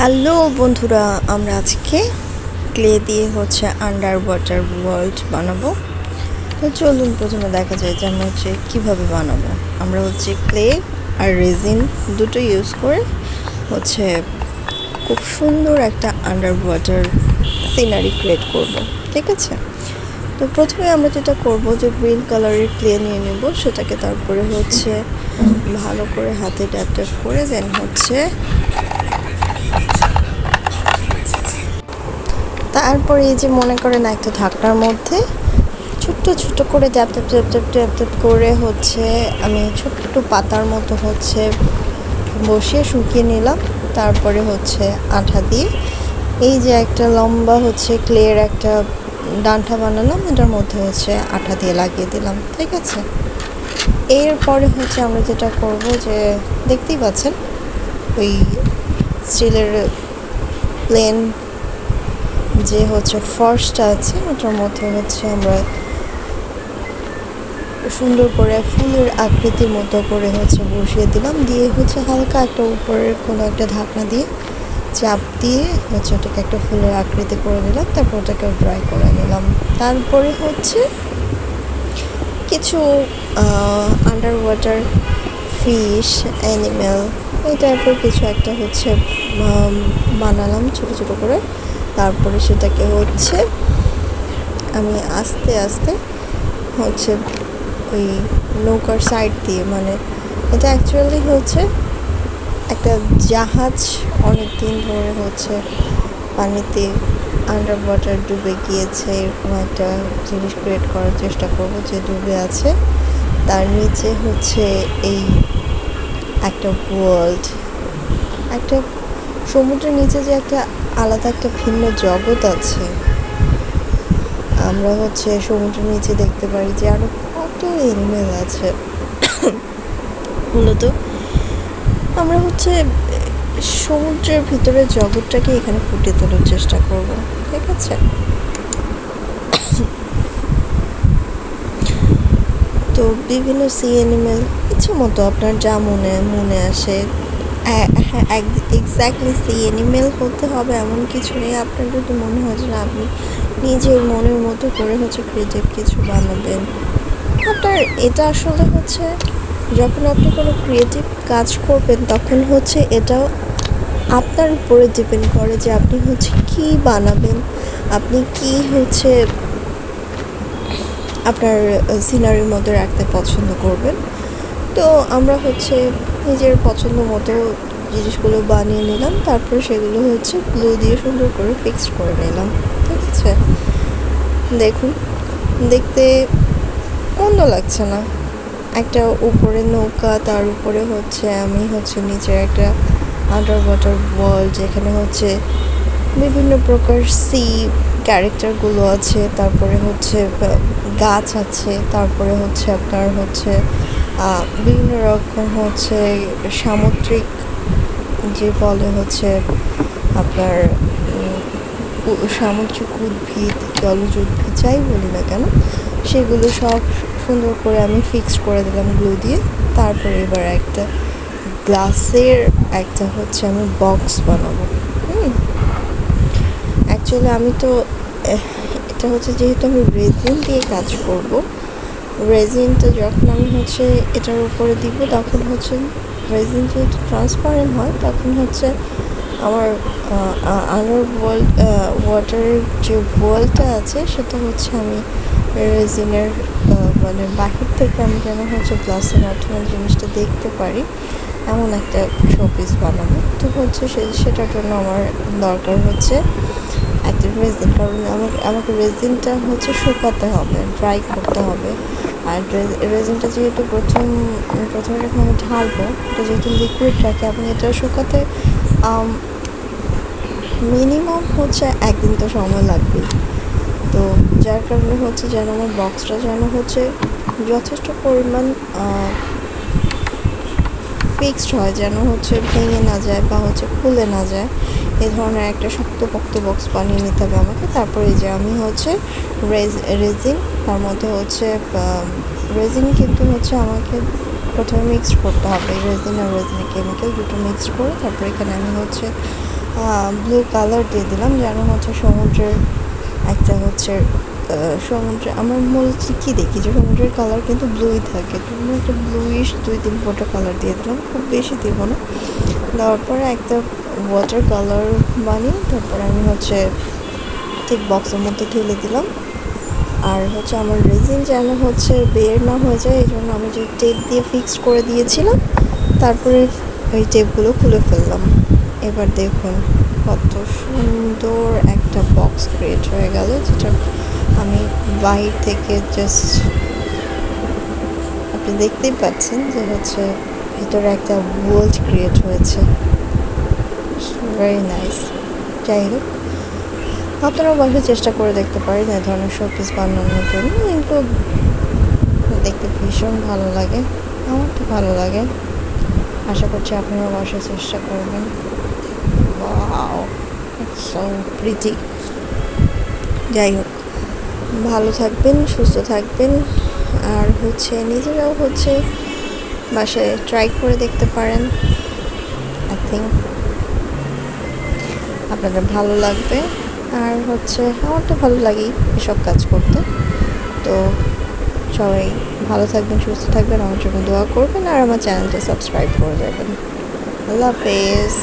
Hello বন্ধুরা, আমরা আজকে ক্লে দিয়ে আন্ডার ওয়াটার ওয়ার্ল্ড বানাবো। তো চলুন প্রথমে দেখা যায় যে আমরা কীভাবে বানাবো। আমরা ক্লে আর রেজিন দুটো ইউজ করে খুব সুন্দর একটা আন্ডার ওয়াটার সিনারি ক্রিয়েট করব। ঠিক আছে, তো প্রথমে আমরা যেটা করব যে গ্রিন কালারের ক্লে নিয়ে নেব, সেটাকে তারপরে ভালো করে হাতে ট্যাপ ট্যাপ করে দেন তারপরে এই যে মনে করেন একটা ঢাকনার মধ্যে ছোট্ট ছোট্ট করে tap tap tap tap tap tap করে আমি ছোট্ট পাতার মতো বসিয়ে শুকিয়ে নিলাম। তারপরে আঠা দিয়ে এই যে একটা লম্বা ক্লের একটা ডান্ঠা বানালাম, এটার মধ্যে আঠা দিয়ে লাগিয়ে দিলাম। ঠিক আছে, এরপরে আমরা যেটা করব যে দেখতেই পাচ্ছেন ওই স্টিলের প্লেন যে ফর্সটা আছে, ওটার মধ্যে আমরা সুন্দর করে ফুলের আকৃতির মতো করে বসিয়ে দিলাম। দিয়ে হালকা একটা উপরের কোনো একটা ঢাকনা দিয়ে চাপ দিয়ে ওটাকে একটা ফুলের আকৃতি করে নিলাম। তারপর ওটাকে ড্রাই করে নিলাম। তারপরে কিছু আন্ডার ওয়াটার ফিশ, অ্যানিম্যাল, এই টাইপের কিছু একটা বানালাম ছোটো ছোটো করে। তারপরে সেটাকে আমি আস্তে আস্তে ওই নৌকার সাইড দিয়ে, মানে এটা অ্যাকচুয়ালি একটা জাহাজ অনেক দিন ধরে পানিতে আন্ডার ওয়াটার ডুবে গিয়েছে, এরকম একটা জিনিস ক্রিয়েট করার চেষ্টা করব যে ডুবে আছে, তার নিচে এই একটা ওয়ার্ল্ড, একটা সমুদ্রের নিচে যে একটা আলাদা একটা ভিন্ন জগৎ আছে। আমরা সমুদ্রের নিচে দেখতে পারি যে আরো কত এনিমেল আছে। মূলত আমরা সমুদ্রের ভিতরে জগৎটাকে এখানে ফুটিয়ে তোলার চেষ্টা করব। ঠিক আছে, তো বিভিন্ন সি অ্যানিমেল ইচ্ছে মতো আপনার যা মনে আসে। এক্স্যাক্টলি সি অ্যানিমেল হতে হবে এমন কিছু নেই। আপনার যদি মনে হয় যে আপনি নিজের মনের মতো করে ক্রিয়েটিভ কিছু বানাবেন, আপনার এটা আসলে যখন আপনি কোনো ক্রিয়েটিভ কাজ করবেন তখন এটাও আপনার উপরে ডিপেন্ড করে যে আপনি কী বানাবেন, আপনি কি আপনার সিনারির মধ্যে রাখতে পছন্দ করবেন। তো আমরা নিজের পছন্দ মতো জিনিসগুলো বানিয়ে নিলাম। তারপর সেগুলো গ্লু দিয়ে সুন্দর করে ফিক্সড করে নিলাম। ঠিক আছে, দেখুন দেখতে মন্দ লাগছে না। একটা উপরে নৌকা, তার উপরে আমি নিচের একটা আন্ডার ওয়াটার ওয়ার্ল্ড, যেখানে বিভিন্ন প্রকার সি ক্যারেক্টারগুলো আছে। তারপরে গাছ আছে। তারপরে আপনার বিভিন্ন রকম সামুদ্রিক যে বলে আপনার সামুদ্রিক উদ্ভিদ, জলজ উদ্ভিদ, যাই বলি না কেন, সেগুলো সব সুন্দর করে আমি ফিক্সড করে দিলাম গ্লু দিয়ে। তারপরে এবার একটা গ্লাসের একটা আমি বক্স বানাবো। অ্যাকচুয়ালি আমি তো এটা যেহেতু আমি রেজিন দিয়ে কাজ করব, রেজিনটা যখন আমি এটার উপরে দিব, তখন রেজিন যেহেতু ট্রান্সপারেন্ট হয়, তখন আমার আন্ডার ওয়াটারের যে ওয়ার্ল্ডটা আছে সেটা আমি রেজিনের মানে বাহির থেকে আমি যেন গ্লাসের মাধ্যমে জিনিসটা দেখতে পারি, এমন একটা শোপিস বানাবো। তো সেটার জন্য আমার দরকার একটা রেজিন, কারণ আমাকে রেজিনটা শুকাতে হবে, ড্রাই করতে হবে। আর রেজিনটা যেহেতু প্রথমে যখন আমি ঢালবো, এটা যেহেতু লিকুইড রাখে, এবং এটা শুকাতে মিনিমাম একদিন তো সময় লাগবে। তো যার কারণে যেন আমার বক্সটা যেন যথেষ্ট পরিমাণ ফিক্সড হয়, যেন ভেঙে না যায় বা খুলে না যায়, এই ধরনের একটা শক্তপোক্ত বক্স বানিয়ে নিতে হবে আমাকে। তারপরে যে আমি রেজিন, তার মধ্যে রেজিন কিন্তু আমাকে প্রথমে মিক্সড করতে হবে রেজিন আর রেজিনের কেমিক্যাল দুটো মিক্সড করে তারপর এখানে আমি হচ্ছে ব্লু কালার দিয়ে দিলাম যেন হচ্ছে সমুদ্রের একটা হচ্ছে সমুদ্রে আমার মূলত কী দেখি যে সমুদ্রের কালার কিন্তু ব্লুই থাকে তো আমি একটা ব্লুইশ 2-3 ফোঁটা কালার দিয়ে দিলাম, খুব বেশি দিব না। দেওয়ার পরে একটা ওয়াটার কালার বানিয়ে তারপরে আমি হচ্ছে ঠিক বক্সের মধ্যে ঢেলে দিলাম। আর হচ্ছে আমার রেজিন যেন হচ্ছে বের না হয়ে যায় এই জন্য আমি যে টেপ দিয়ে ফিক্সড করে দিয়েছিলাম তারপরে ওই টেপগুলো খুলে ফেললাম। এবার দেখুন কত সুন্দর একটা বক্স ক্রিয়েট হয়ে গেল, যেটা আমি বাইরে থেকে জাস্ট আপনি দেখতেই পাচ্ছেন যে হচ্ছে ভিতরে একটা ওয়ার্ল্ড ক্রিয়েট হয়েছে, ভেরি নাইস। যাই হোক, আপনারাও বাসায় চেষ্টা করে দেখতে পারেন এই ধরনের শোপিস বানানোর জন্য, কিন্তু দেখতে ভীষণ ভালো লাগে, আমার তো ভালো লাগে। আশা করছি আপনারাও বাসায় চেষ্টা করবেন। Wow, so pretty. যাই হোক, ভালো থাকবেন, সুস্থ থাকবেন, আর হচ্ছে নিজেরাও হচ্ছে বাসায় ট্রাই করে দেখতে পারেন। আই থিঙ্ক আপনাদের ভালো লাগবে, আর হচ্ছে আমার তো ভালো লাগেই এসব কাজ করতে। তো সবাই ভালো থাকবেন, সুস্থ থাকবেন, আমার জন্য দোয়া করবেন, আর আমার চ্যানেলটা সাবস্ক্রাইব করে দেবেন। আল্লাহ হাফেজ।